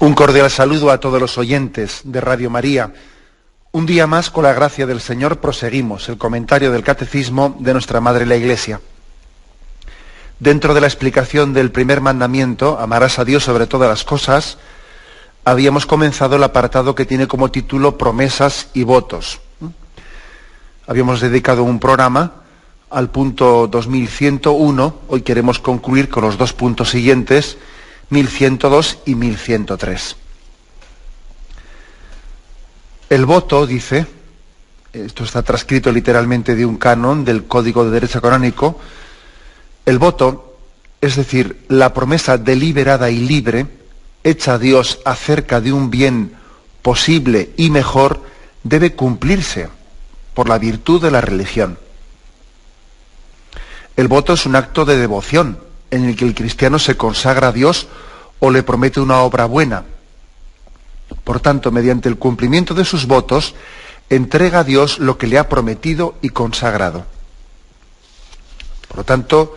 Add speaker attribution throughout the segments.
Speaker 1: Un cordial saludo a todos los oyentes de Radio María. Un día más, con la gracia del Señor, proseguimos el comentario del Catecismo de nuestra Madre la Iglesia. Dentro de la explicación del primer mandamiento, amarás a Dios sobre todas las cosas, habíamos comenzado el apartado que tiene como título Promesas y votos. Habíamos dedicado un programa al punto 2101, hoy queremos concluir con los dos puntos siguientes, 1102 y 1103. El voto, dice, esto está transcrito literalmente de un canon del Código de Derecho Canónico, el voto, es decir, la promesa deliberada y libre, hecha a Dios acerca de un bien posible y mejor, debe cumplirse por la virtud de la religión. El voto es un acto de devoción en el que el cristiano se consagra a Dios o le promete una obra buena. Por tanto, mediante el cumplimiento de sus votos, entrega a Dios lo que le ha prometido y consagrado. Por lo tanto,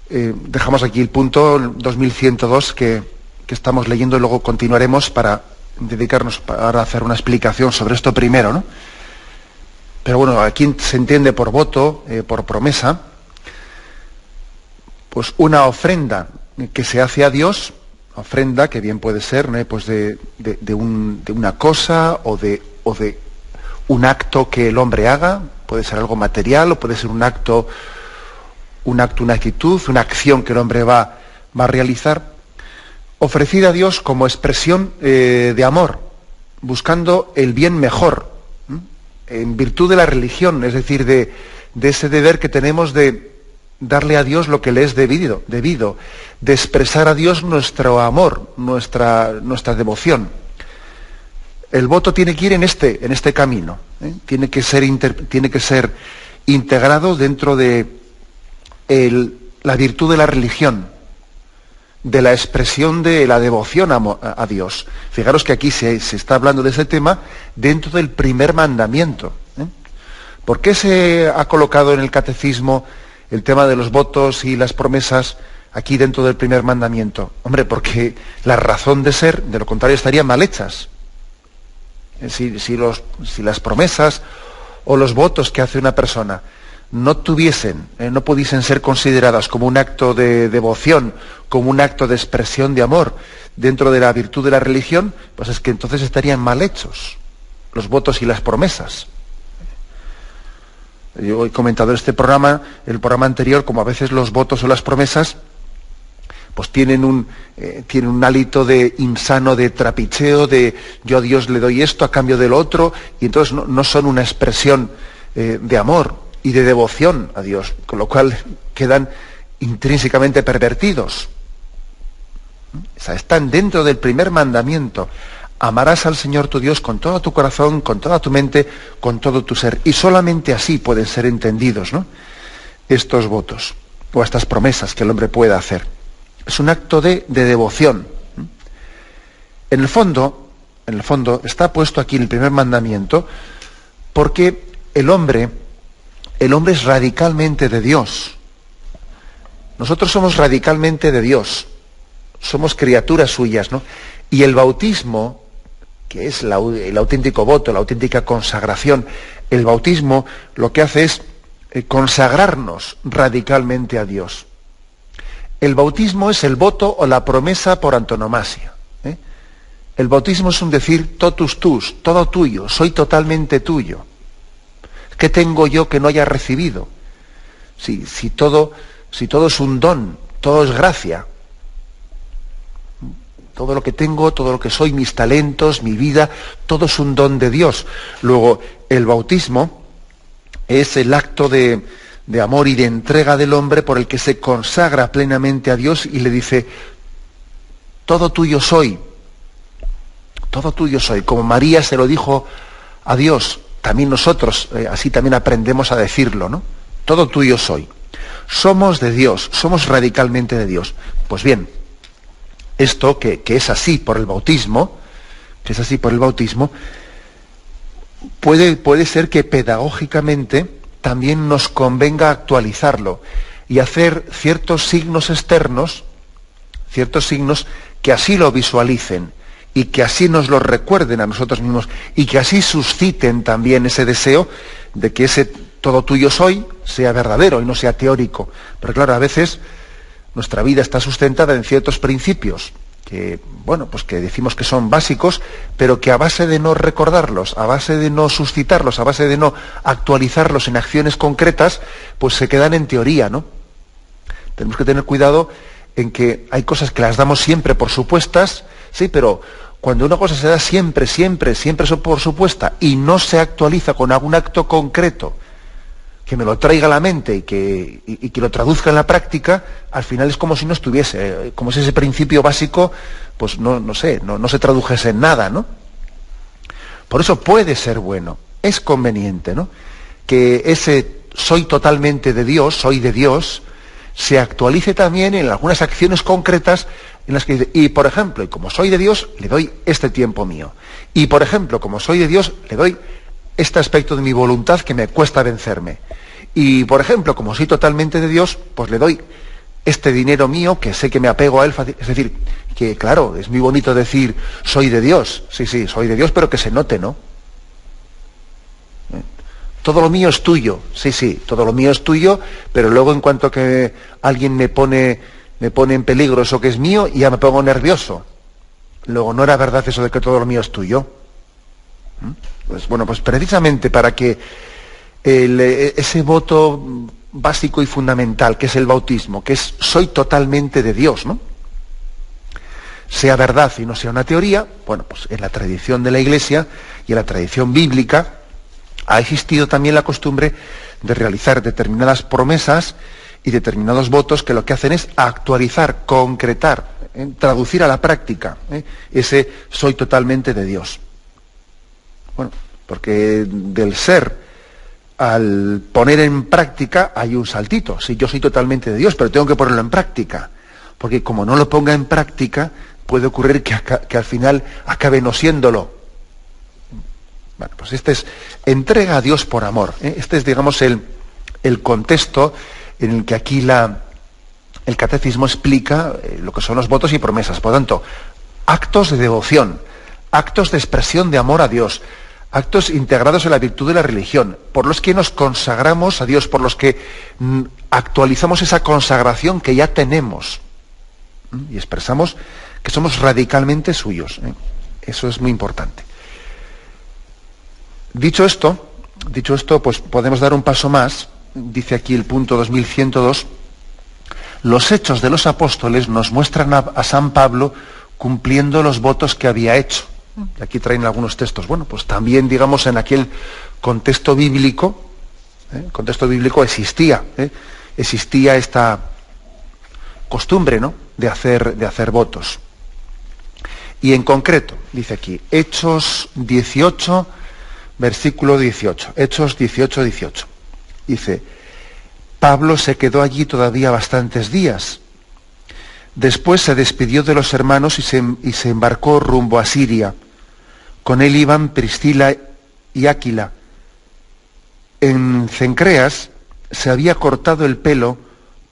Speaker 1: dejamos aquí el punto 2102 que estamos leyendo y luego continuaremos para dedicarnos ahora a hacer una explicación sobre esto primero, ¿no? Pero bueno, aquí se entiende por voto, por promesa, pues una ofrenda que se hace a Dios, ofrenda que bien puede ser, ¿no?, pues de una cosa o de un acto que el hombre haga, puede ser algo material o puede ser un acto, una actitud, una acción que el hombre va a realizar, ofrecida a Dios como expresión de amor, buscando el bien mejor, en virtud de la religión, es decir, de ese deber que tenemos de darle a Dios lo que le es debido, de expresar a Dios nuestro amor, nuestra devoción. El voto tiene que ir en este camino, tiene que ser integrado dentro de la virtud de la religión, de la expresión de la devoción a Dios. Fijaros que aquí se está hablando de ese tema dentro del primer mandamiento. ¿Por qué se ha colocado en el catecismo el tema de los votos y las promesas aquí dentro del primer mandamiento? Hombre, porque la razón de ser, de lo contrario, estarían mal hechas. Si las promesas o los votos que hace una persona no pudiesen ser consideradas como un acto de devoción, como un acto de expresión de amor dentro de la virtud de la religión, pues es que entonces estarían mal hechos los votos y las promesas. Yo he comentado el programa anterior, como a veces los votos o las promesas pues tienen un hálito de insano, de trapicheo, de yo a Dios le doy esto a cambio del otro, y entonces no son una expresión de amor y de devoción a Dios, con lo cual quedan intrínsecamente pervertidos. O sea, están dentro del primer mandamiento. Amarás al Señor tu Dios con todo tu corazón, con toda tu mente, con todo tu ser. Y solamente así pueden ser entendidos, ¿no?, estos votos o estas promesas que el hombre pueda hacer. Es un acto de devoción. En el fondo está puesto aquí en el primer mandamiento porque el hombre es radicalmente de Dios. Nosotros somos radicalmente de Dios. Somos criaturas suyas, ¿no? Y el bautismo, que es el auténtico voto, la auténtica consagración, el bautismo lo que hace es consagrarnos radicalmente a Dios. El bautismo es el voto o la promesa por antonomasia. El bautismo es un decir totus tus, todo tuyo, soy totalmente tuyo. ¿Qué tengo yo que no haya recibido? Si todo es un don, todo es gracia. Todo lo que tengo, todo lo que soy, mis talentos, mi vida, todo es un don de Dios. Luego, el bautismo es el acto de amor y de entrega del hombre por el que se consagra plenamente a Dios y le dice, todo tuyo soy, como María se lo dijo a Dios, también nosotros así también aprendemos a decirlo, ¿no? Todo tuyo soy. Somos de Dios, somos radicalmente de Dios. Pues bien, esto que es así por el bautismo, puede ser que pedagógicamente también nos convenga actualizarlo y hacer ciertos signos externos, ciertos signos que así lo visualicen, y que así nos lo recuerden a nosotros mismos y que así susciten también ese deseo de que ese todo tuyo soy sea verdadero y no sea teórico. Pero claro, a veces nuestra vida está sustentada en ciertos principios que, bueno, pues que decimos que son básicos, pero que a base de no recordarlos, a base de no suscitarlos, a base de no actualizarlos en acciones concretas, pues se quedan en teoría, ¿no? Tenemos que tener cuidado en que hay cosas que las damos siempre por supuestas, sí, pero cuando una cosa se da siempre por supuesta y no se actualiza con algún acto concreto que me lo traiga a la mente y que lo traduzca en la práctica, al final es como si no estuviese, como si ese principio básico, pues no se tradujese en nada, ¿no? Por eso puede ser bueno, es conveniente, ¿no?, que ese soy totalmente de Dios, soy de Dios, se actualice también en algunas acciones concretas en las que dice, y por ejemplo, y como soy de Dios, le doy este tiempo mío. Y por ejemplo, como soy de Dios, le doy este aspecto de mi voluntad que me cuesta vencerme. Y por ejemplo, como soy totalmente de Dios, pues le doy este dinero mío que sé que me apego a él fácil. Es decir, que claro, es muy bonito decir soy de Dios. Sí, soy de Dios, pero que se note, ¿no? Todo lo mío es tuyo. Sí, todo lo mío es tuyo, pero luego en cuanto que alguien me pone en peligro eso que es mío, ya me pongo nervioso. Luego, no era verdad eso de que todo lo mío es tuyo. Pues bueno, pues precisamente para que ese voto básico y fundamental, que es el bautismo, que es soy totalmente de Dios, ¿no?, sea verdad y no sea una teoría, bueno, pues en la tradición de la Iglesia y en la tradición bíblica ha existido también la costumbre de realizar determinadas promesas y determinados votos que lo que hacen es actualizar, concretar, traducir a la práctica ese soy totalmente de Dios. Bueno, porque del ser al poner en práctica hay un saltito. Sí, yo soy totalmente de Dios, pero tengo que ponerlo en práctica. Porque como no lo ponga en práctica, puede ocurrir que al final acabe no siéndolo. Bueno, pues este es entrega a Dios por amor. Este es, digamos, el contexto en el que aquí el catecismo explica lo que son los votos y promesas. Por lo tanto, actos de devoción, actos de expresión de amor a Dios, actos integrados en la virtud de la religión, por los que nos consagramos a Dios, por los que actualizamos esa consagración que ya tenemos y expresamos que somos radicalmente suyos. Eso es muy importante. Dicho esto, pues podemos dar un paso más. Dice aquí el punto 2102, los hechos de los apóstoles nos muestran a San Pablo cumpliendo los votos que había hecho. Aquí traen algunos textos. Bueno, pues también, digamos, en aquel contexto bíblico existía esta costumbre, ¿no?, de hacer votos. Y en concreto, dice aquí, Hechos 18, versículo 18. Hechos 18, 18. Dice, Pablo se quedó allí todavía bastantes días. Después se despidió de los hermanos y se embarcó rumbo a Siria. Con él iban Priscila y Áquila. En Cencreas se había cortado el pelo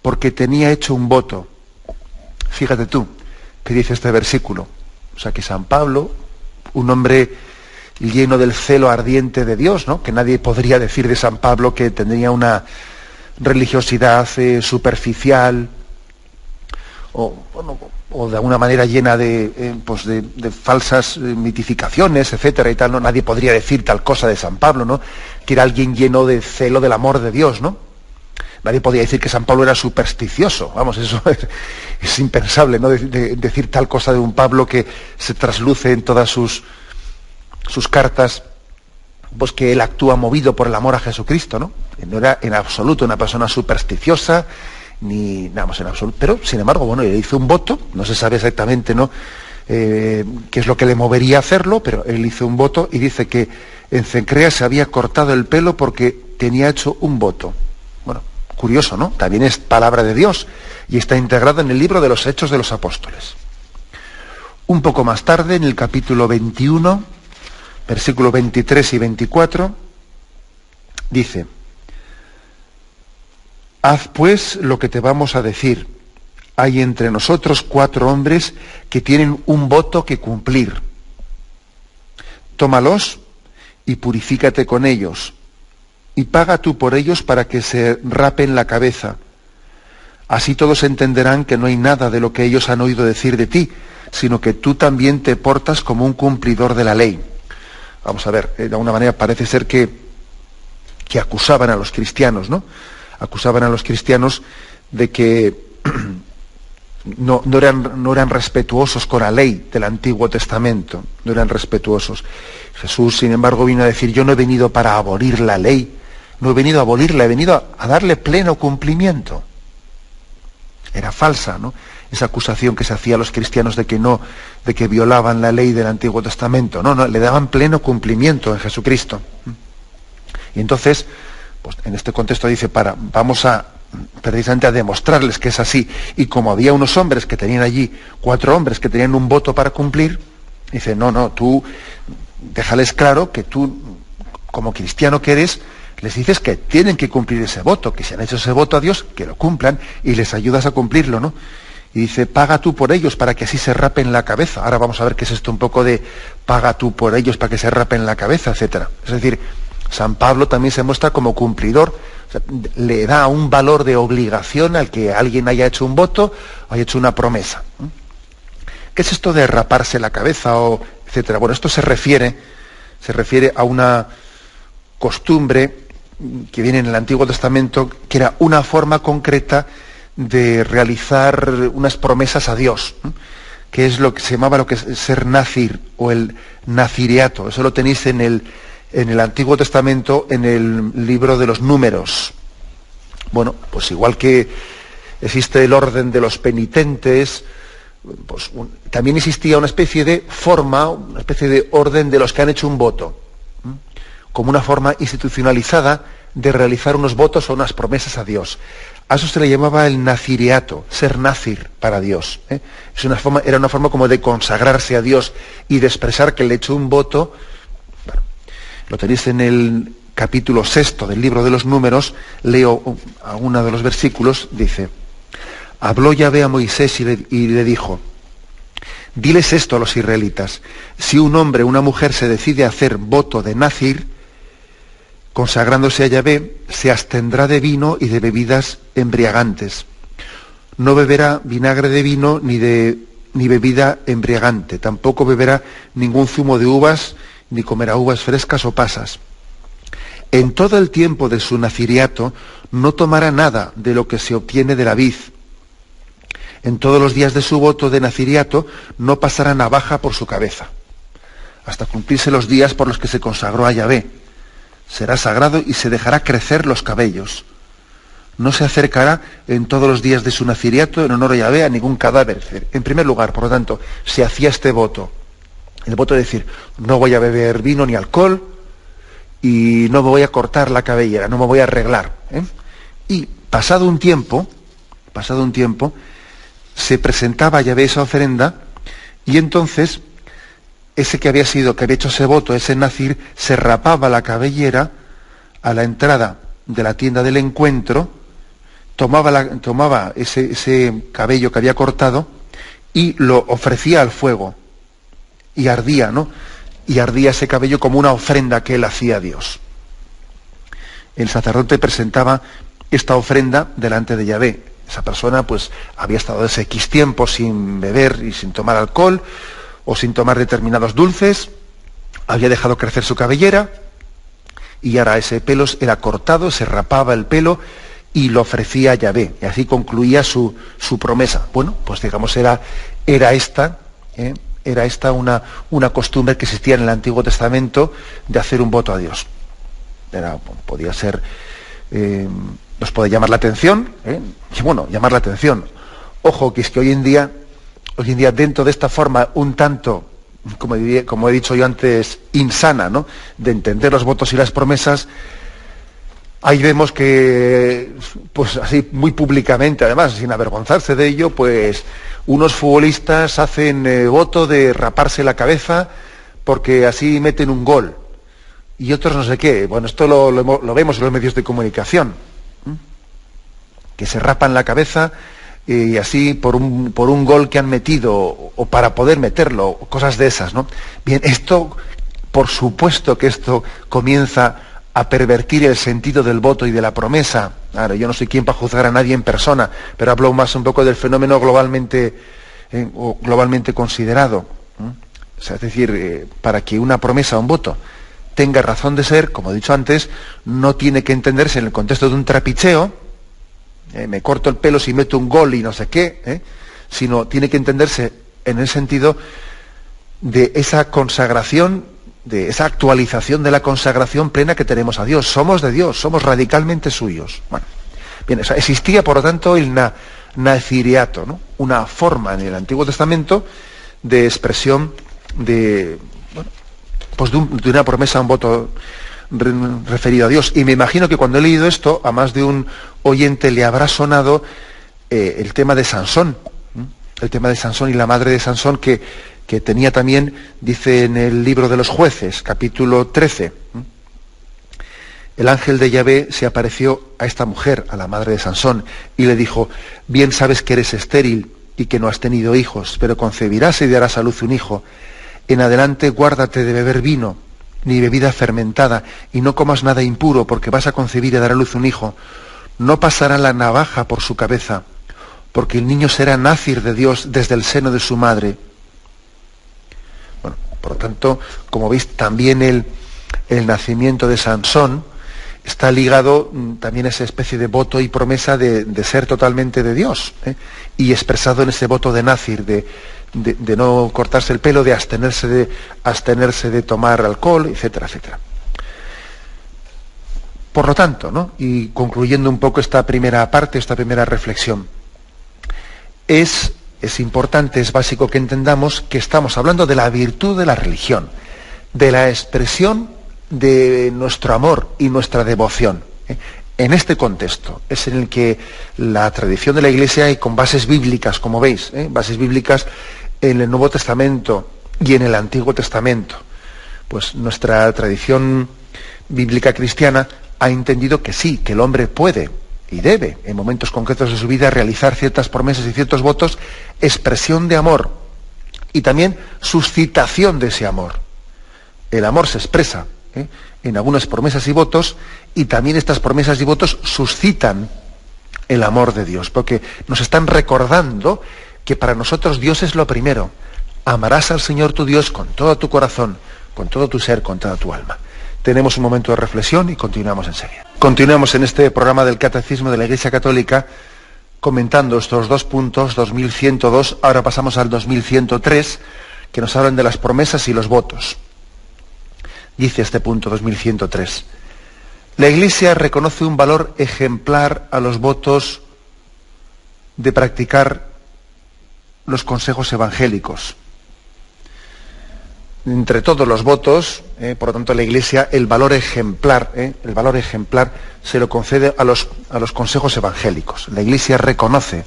Speaker 1: porque tenía hecho un voto. Fíjate tú qué dice este versículo. O sea que San Pablo, un hombre lleno del celo ardiente de Dios, ¿no?, que nadie podría decir de San Pablo que tendría una religiosidad superficial o de alguna manera llena de falsas mitificaciones, etcétera y tal, ¿no? Nadie podría decir tal cosa de San Pablo, ¿no?, que era alguien lleno de celo del amor de Dios, ¿no? Nadie podía decir que San Pablo era supersticioso. Vamos, eso es impensable, ¿no?, de decir tal cosa de un Pablo que se trasluce en todas sus cartas, pues que él actúa movido por el amor a Jesucristo, ¿no? No era en absoluto una persona supersticiosa, ni nada más en absoluto. Pero, sin embargo, bueno, él hizo un voto, no se sabe exactamente, ¿no?, qué es lo que le movería a hacerlo, pero él hizo un voto y dice que en Cencreas se había cortado el pelo porque tenía hecho un voto. Bueno, curioso, ¿no? También es palabra de Dios y está integrado en el libro de los Hechos de los Apóstoles. Un poco más tarde, en el capítulo 21, versículos 23 y 24, dice, haz pues lo que te vamos a decir, hay entre nosotros 4 hombres que tienen un voto que cumplir. Tómalos y purifícate con ellos, y paga tú por ellos para que se rapen la cabeza. Así todos entenderán que no hay nada de lo que ellos han oído decir de ti, sino que tú también te portas como un cumplidor de la ley. Vamos a ver, de alguna manera parece ser que acusaban a los cristianos, ¿no? Acusaban a los cristianos de que no eran respetuosos con la ley del Antiguo Testamento, no eran respetuosos. Jesús, sin embargo, vino a decir: yo no he venido para abolir la ley, no he venido a abolirla, he venido a darle pleno cumplimiento. Era falsa, ¿no?, esa acusación que se hacía a los cristianos de que violaban la ley del Antiguo Testamento. No, le daban pleno cumplimiento en Jesucristo. Y entonces, pues en este contexto dice, vamos a precisamente a demostrarles que es así. Y como había unos hombres que tenían allí, 4 hombres que tenían un voto para cumplir, dice, no, tú déjales claro que tú, como cristiano que eres, les dices que tienen que cumplir ese voto, que si han hecho ese voto a Dios, que lo cumplan, y les ayudas a cumplirlo, ¿no? Y dice, paga tú por ellos para que así se rapen la cabeza. Ahora vamos a ver qué es esto un poco de paga tú por ellos para que se rapen la cabeza, etcétera. Es decir, San Pablo también se muestra como cumplidor, o sea, le da un valor de obligación al que alguien haya hecho un voto, haya hecho una promesa. ¿Qué es esto de raparse la cabeza, o etcétera? Bueno, esto se refiere a una costumbre que viene en el Antiguo Testamento, que era una forma concreta de realizar unas promesas a Dios, que es lo que se llamaba ser nazir, o el nazireato. Eso lo tenéis en el Antiguo Testamento, en el libro de los Números. Bueno, pues igual que existe el orden de los penitentes, pues también existía una especie de forma, una especie de orden de los que han hecho un voto, como una forma institucionalizada de realizar unos votos o unas promesas a Dios. A eso se le llamaba el nazireato, ser nazir para Dios. Era una forma como de consagrarse a Dios y de expresar que le he hecho un voto. Bueno, lo tenéis en el capítulo 6 del libro de los Números. Leo alguno de los versículos. Dice: habló Yahvé a Moisés y le dijo: diles esto a los israelitas: si un hombre o una mujer se decide a hacer voto de nazir, consagrándose a Yahvé, se abstendrá de vino y de bebidas embriagantes. No beberá vinagre de vino ni bebida embriagante. Tampoco beberá ningún zumo de uvas, ni comerá uvas frescas o pasas. En todo el tiempo de su naziriato no tomará nada de lo que se obtiene de la vid. En todos los días de su voto de naziriato no pasará navaja por su cabeza, hasta cumplirse los días por los que se consagró a Yahvé. Será sagrado y se dejará crecer los cabellos. No se acercará en todos los días de su naziriato en honor a Yahvé a ningún cadáver. En primer lugar, por lo tanto, se hacía este voto. El voto de decir: no voy a beber vino ni alcohol y no me voy a cortar la cabellera, no me voy a arreglar. Y pasado un tiempo, se presentaba a Yahvé esa ofrenda, y entonces ese que había hecho ese voto, ese nazir, se rapaba la cabellera a la entrada de la tienda del encuentro, tomaba ese cabello que había cortado y lo ofrecía al fuego, y ardía, ¿no? Y ardía ese cabello como una ofrenda que él hacía a Dios. El sacerdote presentaba esta ofrenda delante de Yahvé. Esa persona pues había estado ese X tiempo sin beber y sin tomar alcohol, o sin tomar determinados dulces, había dejado crecer su cabellera, y ahora ese pelo era cortado, se rapaba el pelo y lo ofrecía a Yahvé, y así concluía su promesa. Bueno, pues digamos, era esta una costumbre que existía en el Antiguo Testamento de hacer un voto a Dios. Podía ser, nos puede llamar la atención, y bueno, llamar la atención. Ojo, que es que hoy en día, dentro de esta forma un tanto, como he dicho yo antes, insana, ¿no?, de entender los votos y las promesas, ahí vemos que, pues así muy públicamente, además, sin avergonzarse de ello, pues unos futbolistas hacen voto de raparse la cabeza porque así meten un gol, y otros no sé qué. Bueno, esto lo vemos en los medios de comunicación, que se rapan la cabeza y así por un gol que han metido o para poder meterlo, cosas de esas, ¿no? Bien, esto, por supuesto que esto comienza a pervertir el sentido del voto y de la promesa. Claro, yo no soy quien para juzgar a nadie en persona, pero hablo más un poco del fenómeno globalmente considerado. O sea, es decir, para que una promesa o un voto tenga razón de ser, como he dicho antes, no tiene que entenderse en el contexto de un trapicheo, me corto el pelo si meto un gol y no sé qué, sino tiene que entenderse en el sentido de esa consagración, de esa actualización de la consagración plena que tenemos a Dios. Somos de Dios, somos radicalmente suyos. Bueno, bien, o sea, existía, por lo tanto, el naziriato, ¿no? Una forma en el Antiguo Testamento de expresión de una promesa, un voto referido a Dios. Y me imagino que cuando he leído esto, a más de un oyente le habrá sonado el tema de Sansón, el tema de Sansón y la madre de Sansón, que tenía también, dice en el libro de los Jueces, capítulo 13, el ángel de Yahvé se apareció a esta mujer, a la madre de Sansón, y le dijo: bien sabes que eres estéril y que no has tenido hijos, pero concebirás y darás a luz un hijo. En adelante guárdate de beber vino, ni bebida fermentada, y no comas nada impuro, porque vas a concebir y dar a luz un hijo. No pasará la navaja por su cabeza, porque el niño será nazir de Dios desde el seno de su madre. Bueno, por lo tanto, como veis, también el nacimiento de Sansón está ligado también a esa especie de voto y promesa de ser totalmente de Dios, y expresado en ese voto de nazir, de no cortarse el pelo, de abstenerse de tomar alcohol, etcétera, etcétera. Por lo tanto, ¿no? Y concluyendo un poco esta primera parte, esta primera reflexión, es importante, es básico que entendamos que estamos hablando de la virtud de la religión, de la expresión de nuestro amor y nuestra devoción. En este contexto es en el que la tradición de la Iglesia, y con bases bíblicas, como veis, bases bíblicas en el Nuevo Testamento y en el Antiguo Testamento, pues nuestra tradición bíblica cristiana ha entendido que sí, que el hombre puede y debe, en momentos concretos de su vida, realizar ciertas promesas y ciertos votos, expresión de amor y también suscitación de ese amor. El amor se expresa en algunas promesas y votos, y también estas promesas y votos suscitan el amor de Dios, porque nos están recordando que para nosotros Dios es lo primero. Amarás al Señor tu Dios con todo tu corazón, con todo tu ser, con toda tu alma. Tenemos un momento de reflexión y continuamos enseguida. Continuamos en este programa del Catecismo de la Iglesia Católica comentando estos dos puntos, 2102, ahora pasamos al 2103, que nos hablan de las promesas y los votos. Dice este punto 2103: la Iglesia reconoce un valor ejemplar a los votos de practicar los consejos evangélicos. Entre todos los votos, por lo tanto, la Iglesia, el valor ejemplar se lo concede a los consejos evangélicos. La Iglesia reconoce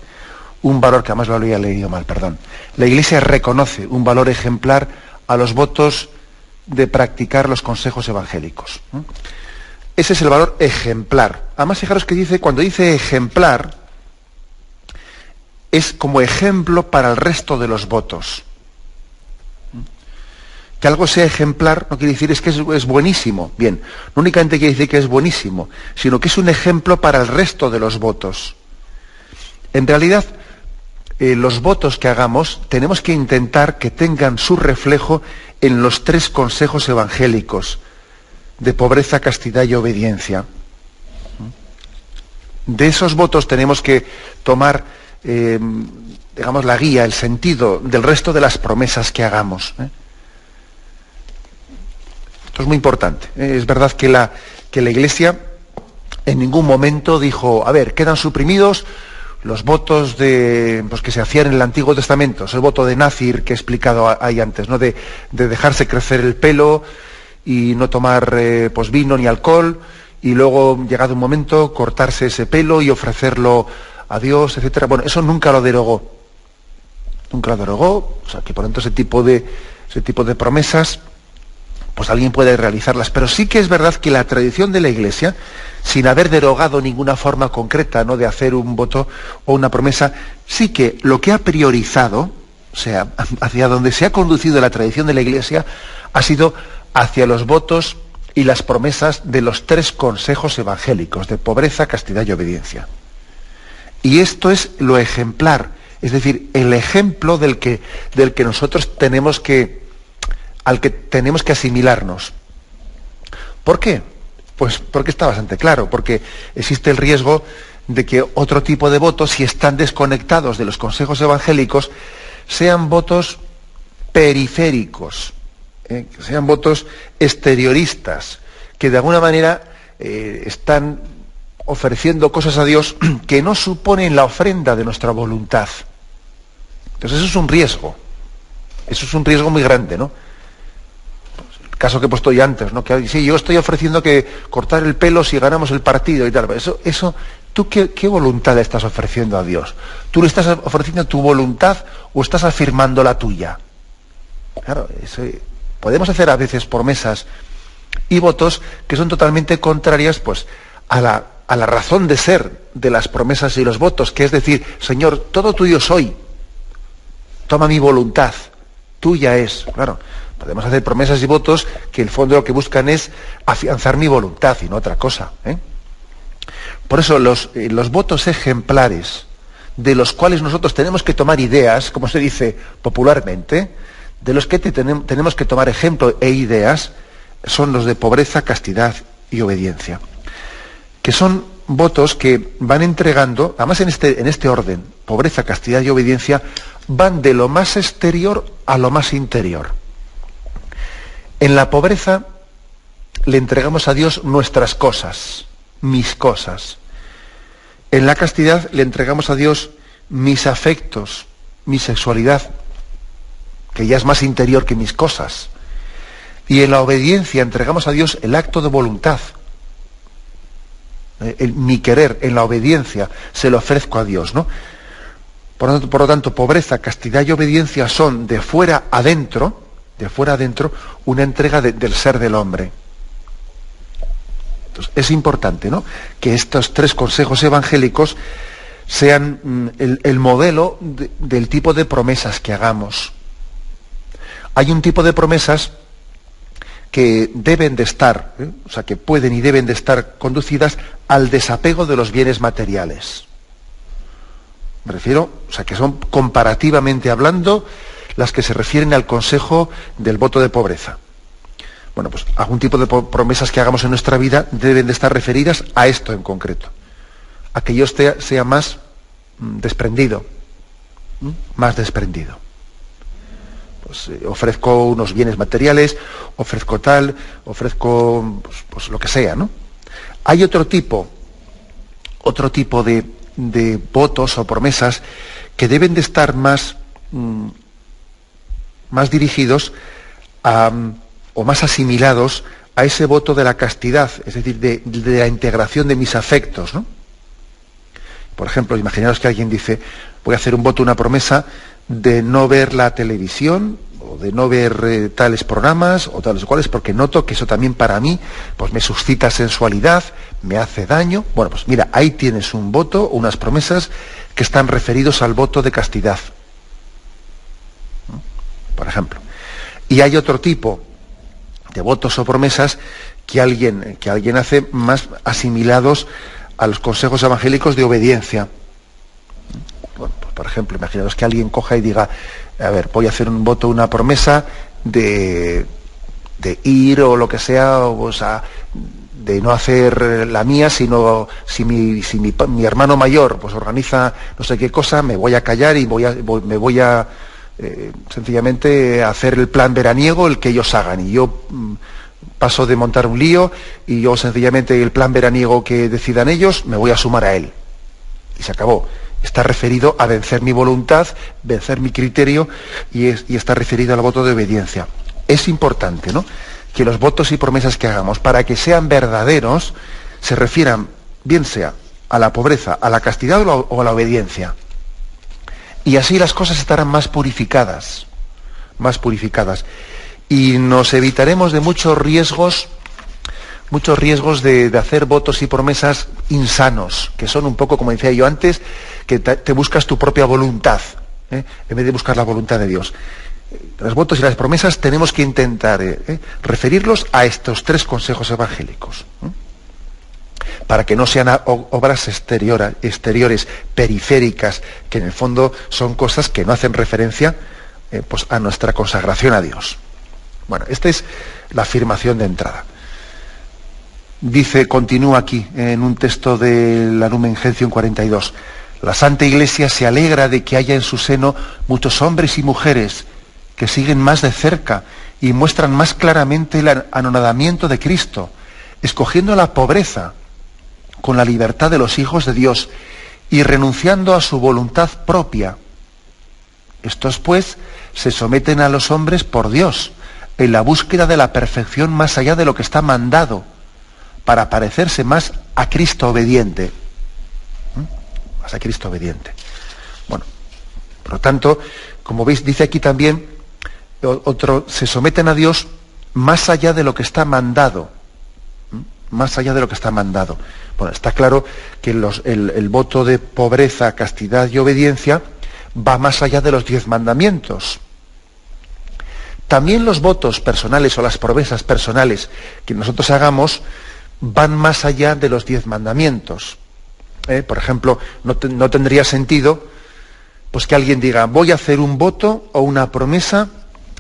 Speaker 1: un valor, que además lo había leído mal, perdón. La Iglesia reconoce un valor ejemplar a los votos de practicar los consejos evangélicos. Ese es el valor ejemplar. Además, fijaros que dice, cuando dice ejemplar, es como ejemplo para el resto de los votos. Que algo sea ejemplar no quiere decir es que es buenísimo. Bien, no únicamente quiere decir que es buenísimo, sino que es un ejemplo para el resto de los votos. En realidad, los votos que hagamos tenemos que intentar que tengan su reflejo en los 3 consejos evangélicos de pobreza, castidad y obediencia. De esos votos tenemos que tomar, digamos, la guía, el sentido del resto de las promesas que hagamos. Esto es muy importante. Es verdad que la Iglesia en ningún momento dijo: a ver, quedan suprimidos los votos que se hacían en el Antiguo Testamento, es el voto de Nazir que he explicado ahí antes, ¿no? de dejarse crecer el pelo y no tomar vino ni alcohol, y luego, llegado un momento, cortarse ese pelo y ofrecerlo a Dios, etcétera. Bueno, eso nunca lo derogó. Nunca lo derogó. O sea, que por tanto ese tipo de promesas pues alguien puede realizarlas. Pero sí que es verdad que la tradición de la Iglesia, sin haber derogado ninguna forma concreta, ¿no?, de hacer un voto o una promesa, sí que lo que ha priorizado, o sea, hacia donde se ha conducido la tradición de la Iglesia, ha sido hacia los votos y las promesas de los 3 consejos evangélicos, de pobreza, castidad y obediencia. Y esto es lo ejemplar, es decir, el ejemplo del que nosotros al que tenemos que asimilarnos. ¿Por qué? Pues porque está bastante claro, porque existe el riesgo de que otro tipo de votos, si están desconectados de los consejos evangélicos, sean votos periféricos, que sean votos exterioristas, que de alguna manera están ofreciendo cosas a Dios que no suponen la ofrenda de nuestra voluntad. Entonces eso es un riesgo muy grande, ¿no? El caso que he puesto ya antes, ¿no? Que sí, yo estoy ofreciendo que cortar el pelo si ganamos el partido y tal. Eso ¿tú qué voluntad le estás ofreciendo a Dios? ¿Tú le estás ofreciendo tu voluntad o estás afirmando la tuya? Claro, podemos hacer a veces promesas y votos que son totalmente contrarias, pues, a la razón de ser de las promesas y los votos, que es decir, Señor, todo tuyo soy, toma mi voluntad, tuya es. Claro, podemos hacer promesas y votos que en el fondo lo que buscan es afianzar mi voluntad y no otra cosa, ¿eh? Por eso los votos ejemplares, de los cuales nosotros tenemos que tomar ideas, como se dice popularmente, de los que tenemos que tomar ejemplo e ideas, son los de pobreza, castidad y obediencia. Que son votos que van entregando, además en este orden, pobreza, castidad y obediencia, van de lo más exterior a lo más interior. En la pobreza le entregamos a Dios nuestras cosas, mis cosas. En la castidad le entregamos a Dios mis afectos, mi sexualidad, que ya es más interior que mis cosas. Y en la obediencia entregamos a Dios el acto de voluntad, mi querer. En la obediencia se lo ofrezco a Dios, ¿no? Por lo tanto, pobreza, castidad y obediencia son de fuera adentro, una entrega del ser del hombre. Entonces, es importante, ¿no?, que estos 3 consejos evangélicos sean el modelo del tipo de promesas que hagamos. Hay un tipo de promesas que deben de estar, o sea, que pueden y deben de estar conducidas al desapego de los bienes materiales. Me refiero, o sea, que son comparativamente hablando las que se refieren al consejo del voto de pobreza. Bueno, pues algún tipo de promesas que hagamos en nuestra vida deben de estar referidas a esto en concreto, a que yo sea más desprendido, Pues ofrezco unos bienes materiales, ofrezco pues lo que sea, ¿no? Hay otro tipo de votos o promesas que deben de estar más dirigidos o más asimilados a ese voto de la castidad, es decir, de la integración de mis afectos, ¿no? Por ejemplo, imaginaos que alguien dice, voy a hacer un voto, una promesa de no ver la televisión o de no ver tales programas o tales cuales, porque noto que eso también para mí pues me suscita sensualidad, me hace daño. Bueno, pues mira, ahí tienes un voto, unas promesas que están referidos al voto de castidad, ¿no?, por ejemplo. Y hay otro tipo de votos o promesas que alguien hace más asimilados a los consejos evangélicos de obediencia. Bueno, pues por ejemplo, imaginaos que alguien coja y diga, a ver, voy a hacer un voto, una promesa de ir o lo que sea, o sea, de no hacer la mía, sino si mi hermano mayor pues organiza no sé qué cosa, me voy a callar y me voy a sencillamente hacer el plan veraniego, el que ellos hagan, y yo paso de montar un lío y yo sencillamente el plan veraniego que decidan ellos me voy a sumar a él. Y se acabó. Está referido a vencer mi voluntad, vencer mi criterio y está referido al voto de obediencia. Es importante, ¿no?, que los votos y promesas que hagamos, para que sean verdaderos, se refieran bien sea a la pobreza, a la castidad o a la obediencia. Y así las cosas estarán más purificadas. y nos evitaremos de muchos riesgos de hacer votos y promesas insanos, que son un poco, como decía yo antes, que te buscas tu propia voluntad, en vez de buscar la voluntad de Dios. Los votos y las promesas tenemos que intentar referirlos a estos 3 consejos evangélicos, para que no sean obras exteriores, periféricas, que en el fondo son cosas que no hacen referencia pues a nuestra consagración a Dios. Bueno, esta es la afirmación de entrada. Dice, continúa aquí, en un texto de la Lumen Gentium 42, la Santa Iglesia se alegra de que haya en su seno muchos hombres y mujeres que siguen más de cerca y muestran más claramente el anonadamiento de Cristo, escogiendo la pobreza con la libertad de los hijos de Dios y renunciando a su voluntad propia. Estos, pues, se someten a los hombres por Dios, en la búsqueda de la perfección más allá de lo que está mandado, para parecerse más a Cristo obediente. Más a Cristo obediente. Bueno, por lo tanto, como veis, dice aquí también, se someten a Dios más allá de lo que está mandado. Más allá de lo que está mandado. Bueno, está claro que el voto de pobreza, castidad y obediencia va más allá de los 10 mandamientos. También los votos personales o las promesas personales que nosotros hagamos van más allá de los 10 mandamientos. Por ejemplo, no tendría sentido pues que alguien diga, voy a hacer un voto o una promesa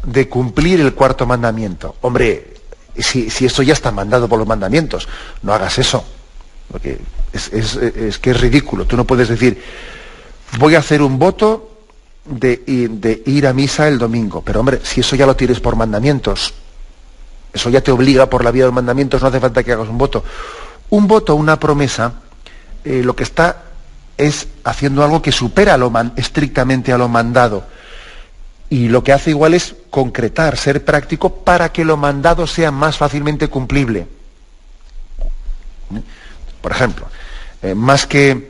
Speaker 1: de cumplir el 4.º mandamiento. Hombre, si eso ya está mandado por los mandamientos, no hagas eso. Porque es que es ridículo. Tú no puedes decir, voy a hacer un voto de ir a misa el domingo. Pero hombre, si eso ya lo tienes por mandamientos, eso ya te obliga por la vía de los mandamientos, no hace falta que hagas un voto. Un voto, una promesa, lo que está es haciendo algo que supera estrictamente a lo mandado. Y lo que hace igual es concretar, ser práctico para que lo mandado sea más fácilmente cumplible. Por ejemplo, más que,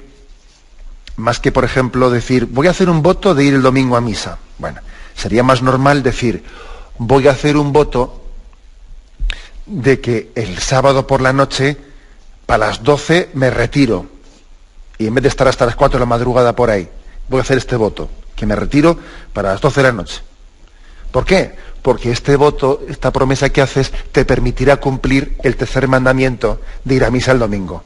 Speaker 1: por ejemplo, decir, voy a hacer un voto de ir el domingo a misa. Bueno, sería más normal decir, voy a hacer un voto de que el sábado por la noche, a las 12, me retiro. Y en vez de estar hasta las 4 de la madrugada por ahí, voy a hacer este voto, que me retiro para las 12 de la noche. ¿Por qué? Porque este voto, esta promesa que haces, te permitirá cumplir el 3.º mandamiento de ir a misa el domingo.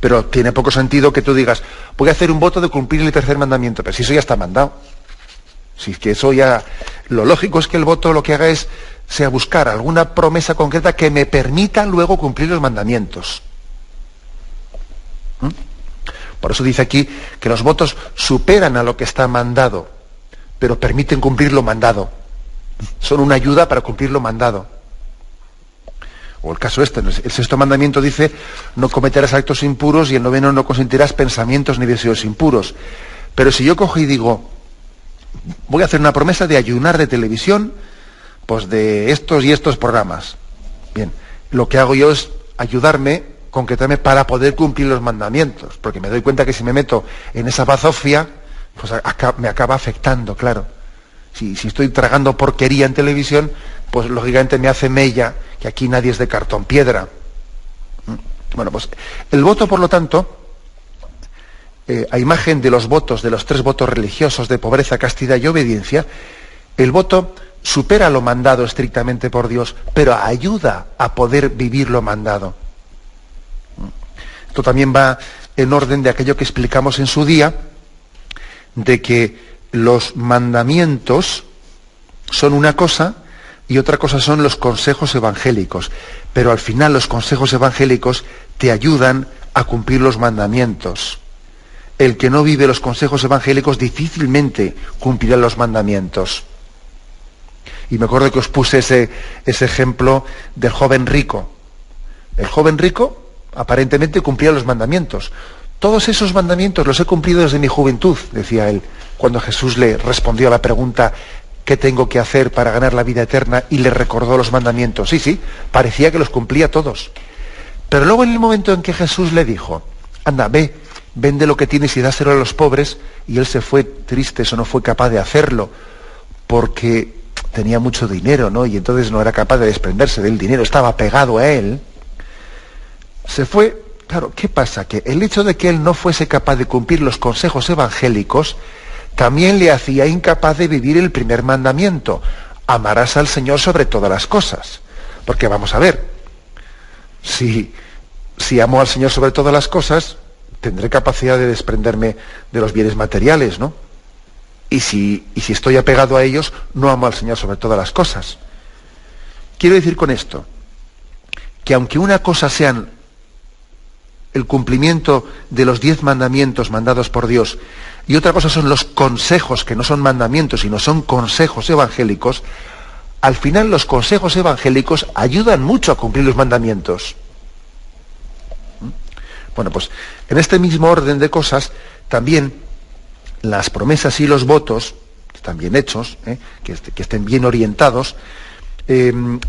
Speaker 1: Pero tiene poco sentido que tú digas, voy a hacer un voto de cumplir el 3.º mandamiento, pero si eso ya está mandado. Si es que eso ya... Lo lógico es que el voto lo que haga sea buscar alguna promesa concreta que me permita luego cumplir los mandamientos. Por eso dice aquí que los votos superan a lo que está mandado, pero permiten cumplir lo mandado. Son una ayuda para cumplir lo mandado. O el caso el 6.º mandamiento dice, no cometerás actos impuros, y el 9.º, no consentirás pensamientos ni deseos impuros. Pero si yo cojo y digo, voy a hacer una promesa de ayunar de televisión, pues de estos y estos programas. Bien, lo que hago yo es ayudarme, concretarme para poder cumplir los mandamientos, porque me doy cuenta que si me meto en esa bazofia, pues me acaba afectando, claro. Si estoy tragando porquería en televisión, pues lógicamente me hace mella, que aquí nadie es de cartón piedra. Bueno, pues el voto, por lo tanto, a imagen de los votos, de los 3 votos religiosos de pobreza, castidad y obediencia, el voto supera lo mandado estrictamente por Dios, pero ayuda a poder vivir lo mandado. Esto también va en orden de aquello que explicamos en su día, de que los mandamientos son una cosa y otra cosa son los consejos evangélicos. Pero al final los consejos evangélicos te ayudan a cumplir los mandamientos. El que no vive los consejos evangélicos difícilmente cumplirá los mandamientos. Y me acuerdo que os puse ese ejemplo del joven rico. El joven rico aparentemente cumplía los mandamientos. Todos esos mandamientos los he cumplido desde mi juventud, decía él, cuando Jesús le respondió a la pregunta, ¿qué tengo que hacer para ganar la vida eterna? Y le recordó los mandamientos. Sí, parecía que los cumplía todos. Pero luego, en el momento en que Jesús le dijo, anda, vende lo que tienes y dáselo a los pobres, y él se fue triste, eso no fue capaz de hacerlo, porque tenía mucho dinero, ¿no? Y entonces no era capaz de desprenderse del dinero, estaba pegado a él. Se fue. Claro, ¿qué pasa? Que el hecho de que él no fuese capaz de cumplir los consejos evangélicos también le hacía incapaz de vivir el primer mandamiento: amarás al Señor sobre todas las cosas. Porque vamos a ver, si amo al Señor sobre todas las cosas, tendré capacidad de desprenderme de los bienes materiales, ¿no? Y si estoy apegado a ellos, no amo al Señor sobre todas las cosas. Quiero decir con esto que aunque una cosa sean el cumplimiento de los 10 mandamientos mandados por Dios, y otra cosa son los consejos, que no son mandamientos, sino son consejos evangélicos, al final los consejos evangélicos ayudan mucho a cumplir los mandamientos. Bueno, pues en este mismo orden de cosas, también las promesas y los votos, que están bien hechos, que estén bien orientados,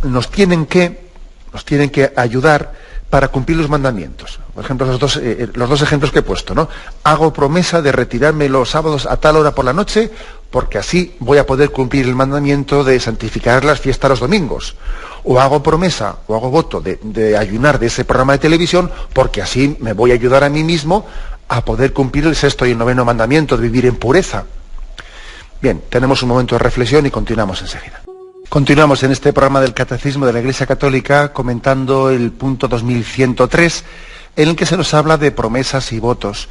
Speaker 1: nos tienen que ayudar para cumplir los mandamientos. Por ejemplo, los dos ejemplos que he puesto, ¿no? Hago promesa de retirarme los sábados a tal hora por la noche, porque así voy a poder cumplir el mandamiento de santificar las fiestas los domingos. O hago promesa, o hago voto de ayunar de ese programa de televisión, porque así me voy a ayudar a mí mismo a poder cumplir el 6º y el 9º mandamiento, de vivir en pureza. Bien, tenemos un momento de reflexión y continuamos enseguida. Continuamos en este programa del Catecismo de la Iglesia Católica comentando el punto 2103, en el que se nos habla de promesas y votos.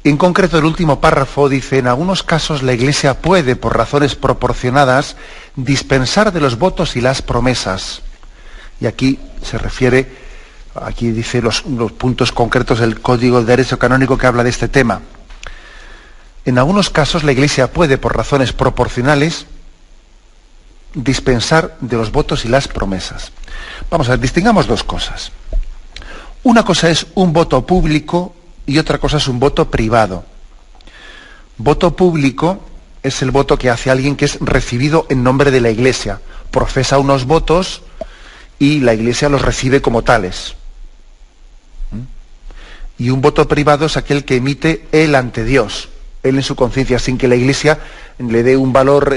Speaker 1: En concreto, el último párrafo dice: en algunos casos la Iglesia puede, por razones proporcionadas, dispensar de los votos y las promesas. Y aquí se refiere, aquí dice los puntos concretos del Código de Derecho Canónico que habla de este tema. En algunos casos la Iglesia puede, por razones proporcionales, dispensar de los votos y las promesas. Vamos a ver, distingamos dos cosas. Una cosa es un voto público y otra cosa es un voto privado. Voto público es el voto que hace alguien que es recibido en nombre de la Iglesia. Profesa unos votos y la Iglesia los recibe como tales. Y un voto privado es aquel que emite él ante Dios, él en su conciencia, sin que la Iglesia le dé un valor,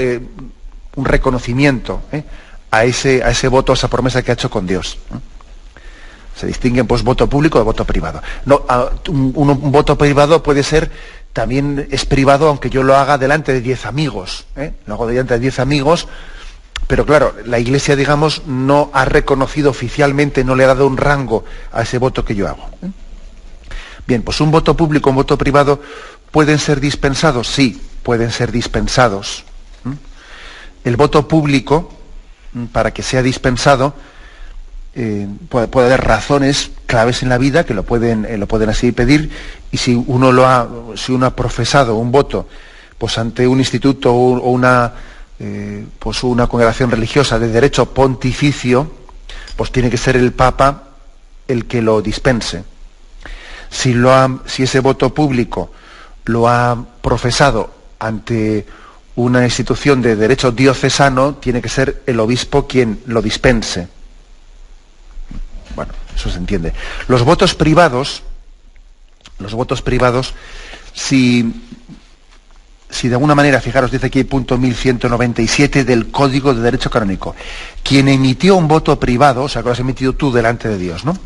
Speaker 1: un reconocimiento a ese voto, a esa promesa que ha hecho con Dios. Se distinguen, pues, voto público de voto privado. No, un voto privado puede ser, también es privado, aunque yo lo haga delante de 10 amigos. Lo hago delante de 10 amigos, pero claro, la Iglesia, digamos, no ha reconocido oficialmente, no le ha dado un rango a ese voto que yo hago. Bien, pues un voto público, un voto privado, ¿pueden ser dispensados? Sí, pueden ser dispensados. El voto público, para que sea dispensado, puede haber razones claves en la vida que lo pueden así pedir, y si uno ha profesado un voto, pues ante un instituto o una congregación religiosa de derecho pontificio, pues tiene que ser el Papa el que lo dispense. Si ese voto público lo ha profesado ante una institución de derecho diocesano, tiene que ser el obispo quien lo dispense. Bueno, eso se entiende. Los votos privados, si de alguna manera, fijaros, dice aquí el punto 1197 del Código de Derecho Canónico, quien emitió un voto privado, o sea, que lo has emitido tú delante de Dios, ¿no?,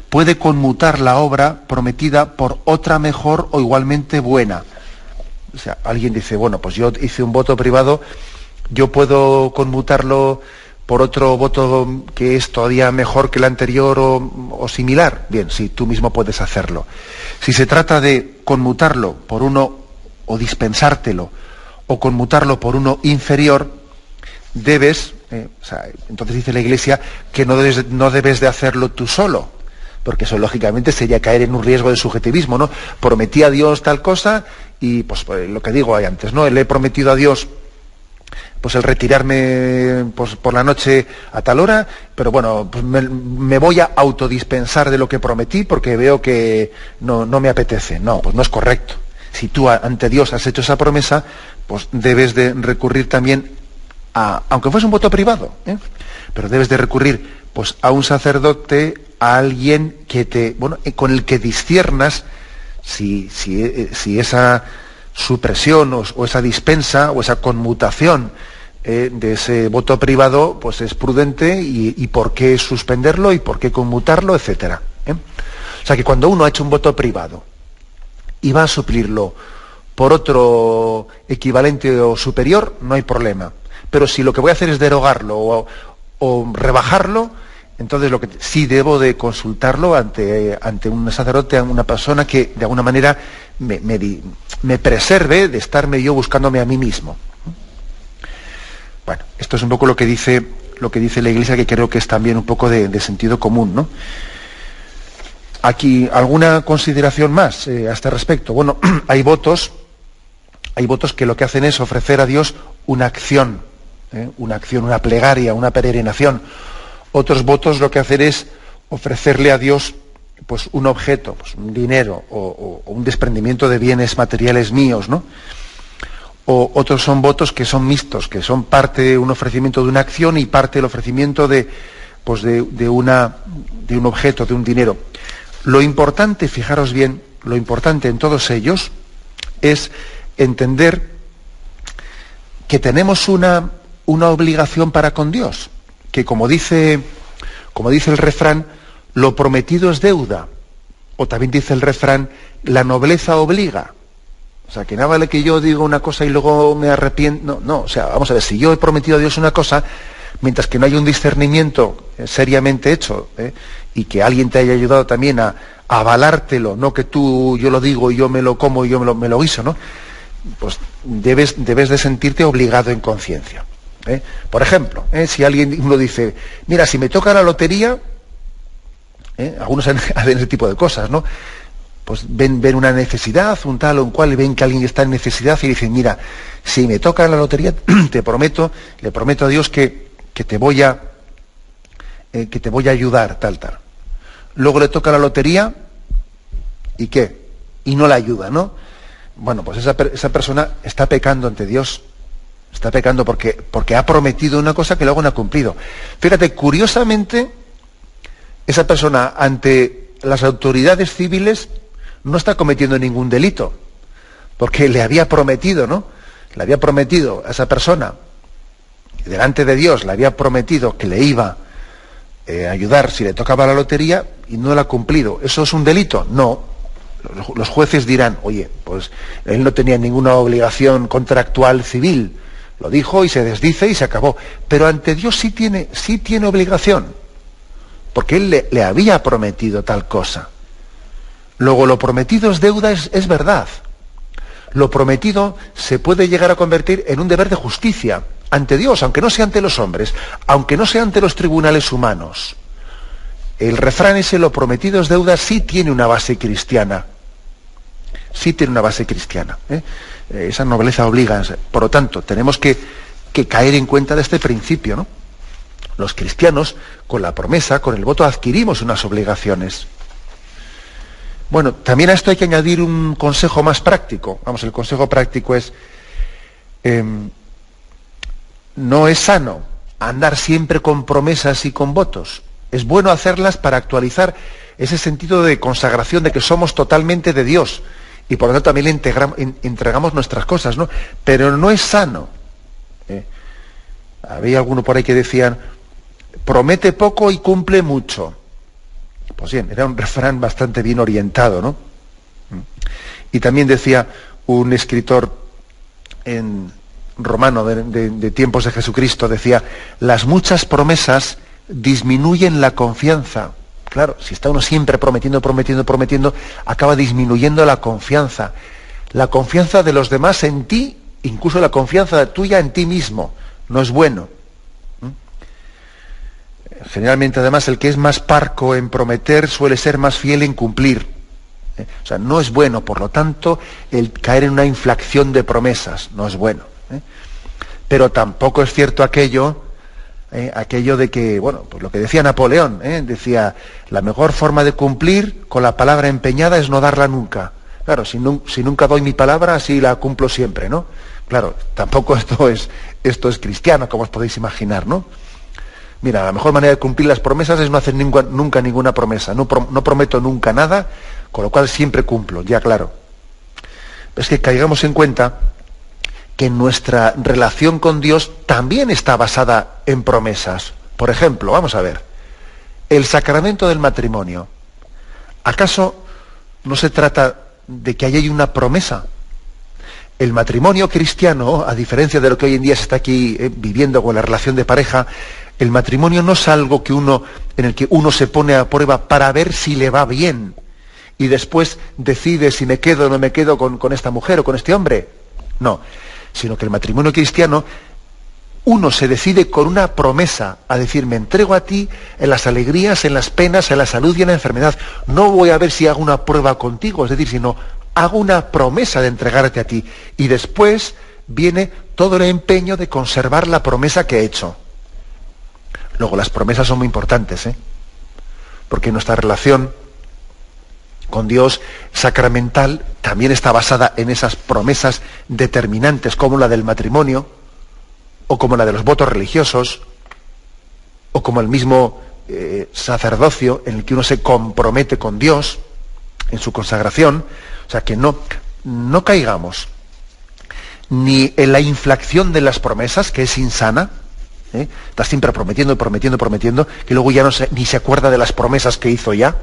Speaker 1: puede conmutar la obra prometida por otra mejor o igualmente buena. O sea, alguien dice, bueno, pues yo hice un voto privado, yo puedo conmutarlo por otro voto que es todavía mejor que el anterior o similar. Bien, sí, tú mismo puedes hacerlo. Si se trata de conmutarlo por uno, o dispensártelo, o conmutarlo por uno inferior, debes, entonces dice la Iglesia que no debes de hacerlo tú solo, porque eso lógicamente sería caer en un riesgo de subjetivismo, ¿no? Prometí a Dios tal cosa y pues lo que digo ahí antes, ¿no? Le he prometido a Dios pues el retirarme pues, por la noche a tal hora, pero bueno, pues me voy a autodispensar de lo que prometí porque veo que no me apetece. No, pues no es correcto. Si tú ante Dios has hecho esa promesa, pues debes de recurrir también aunque fuese un voto privado, pero debes de recurrir pues a un sacerdote, a alguien que con el que disciernas si esa supresión o esa dispensa o esa conmutación de ese voto privado, pues es prudente y por qué suspenderlo y por qué conmutarlo, etcétera. O sea que cuando uno ha hecho un voto privado y va a suplirlo por otro equivalente o superior, no hay problema. Pero si lo que voy a hacer es derogarlo o rebajarlo, entonces lo que sí debo de consultarlo ante un sacerdote, ante una persona que de alguna manera me preserve de estarme yo buscándome a mí mismo. Bueno, esto es un poco lo que dice la Iglesia, que creo que es también un poco de sentido común, ¿no? Aquí, ¿alguna consideración más a este respecto? Bueno, hay votos que lo que hacen es ofrecer a Dios una acción, una plegaria, una peregrinación. Otros votos lo que hacen es ofrecerle a Dios pues un objeto, pues un dinero o un desprendimiento de bienes materiales míos, ¿no? O otros son votos que son mixtos, que son parte de un ofrecimiento de una acción y parte del ofrecimiento de un objeto, de un dinero. Lo importante, fijaros bien, lo importante en todos ellos es entender que tenemos una obligación para con Dios, que como dice el refrán, lo prometido es deuda, o también dice el refrán, la nobleza obliga. O sea, que nada vale que yo diga una cosa y luego me arrepiento. No, o sea, vamos a ver, si yo he prometido a Dios una cosa, mientras que no haya un discernimiento seriamente hecho, y que alguien te haya ayudado también a avalártelo, no que yo lo digo y yo me lo como y yo me lo guiso, ¿no? Pues debes de sentirte obligado en conciencia. Por ejemplo, si uno dice, mira, si me toca la lotería, algunos hacen ese tipo de cosas, ¿no? Pues ven una necesidad, un tal o un cual, y ven que alguien está en necesidad y dicen, mira, si me toca la lotería, le prometo a Dios que te voy a ayudar, tal. Luego le toca la lotería, ¿y qué? Y no la ayuda, ¿no? Bueno, pues esa persona está pecando ante Dios. Está pecando porque ha prometido una cosa que luego no ha cumplido. Fíjate, curiosamente, esa persona ante las autoridades civiles no está cometiendo ningún delito, porque le había prometido, ¿no? Le había prometido a esa persona, delante de Dios, le había prometido que le iba a ayudar si le tocaba la lotería y no la ha cumplido. ¿Eso es un delito? No. Los jueces dirán, oye, pues él no tenía ninguna obligación contractual civil. Lo dijo y se desdice y se acabó. Pero ante Dios sí tiene obligación, porque él le había prometido tal cosa. Luego, lo prometido es deuda, es verdad. Lo prometido se puede llegar a convertir en un deber de justicia ante Dios, aunque no sea ante los hombres, aunque no sea ante los tribunales humanos. El refrán ese, lo prometido es deuda, sí tiene una base cristiana. Sí tiene una base cristiana. Esa nobleza obliga. Por lo tanto, tenemos que caer en cuenta de este principio, ¿no? Los cristianos, con la promesa, con el voto, adquirimos unas obligaciones. Bueno, también a esto hay que añadir un consejo más práctico. Vamos, el consejo práctico es, no es sano andar siempre con promesas y con votos. Es bueno hacerlas para actualizar ese sentido de consagración, de que somos totalmente de Dios, y por lo tanto también le entregamos nuestras cosas, ¿no? Pero no es sano. Había alguno por ahí que decían, promete poco y cumple mucho. Pues bien, era un refrán bastante bien orientado, ¿no? Y también decía un escritor romano de tiempos de Jesucristo, decía, las muchas promesas disminuyen la confianza. Claro, si está uno siempre prometiendo, acaba disminuyendo la confianza. La confianza de los demás en ti, incluso la confianza tuya en ti mismo, no es bueno. Generalmente, además, el que es más parco en prometer suele ser más fiel en cumplir. O sea, no es bueno, por lo tanto, el caer en una inflación de promesas, no es bueno. Pero tampoco es cierto aquello de que, bueno, pues lo que decía Napoleón, decía, la mejor forma de cumplir con la palabra empeñada es no darla nunca. Claro, si nunca doy mi palabra, así la cumplo siempre, ¿no? Claro, tampoco esto es cristiano, como os podéis imaginar, ¿no? Mira, la mejor manera de cumplir las promesas es no hacer nunca ninguna promesa. No prometo nunca nada, con lo cual siempre cumplo, ya claro. Es que caigamos en cuenta que nuestra relación con Dios también está basada en promesas. Por ejemplo, vamos a ver, el sacramento del matrimonio. ¿Acaso no se trata de que haya una promesa? El matrimonio cristiano, a diferencia de lo que hoy en día se está aquí viviendo con la relación de pareja, el matrimonio no es algo en el que uno se pone a prueba para ver si le va bien y después decide si me quedo o no me quedo con esta mujer o con este hombre. No, sino que el matrimonio cristiano, uno se decide con una promesa a decir, me entrego a ti en las alegrías, en las penas, en la salud y en la enfermedad. No voy a ver si hago una prueba contigo, es decir, sino hago una promesa de entregarte a ti. Y después viene todo el empeño de conservar la promesa que he hecho. Luego, las promesas son muy importantes, porque nuestra relación con Dios sacramental también está basada en esas promesas determinantes, como la del matrimonio, o como la de los votos religiosos, o como el mismo sacerdocio en el que uno se compromete con Dios en su consagración. O sea, que no caigamos ni en la inflación de las promesas, que es insana. Está siempre prometiendo, que luego ya ni se acuerda de las promesas que hizo ya.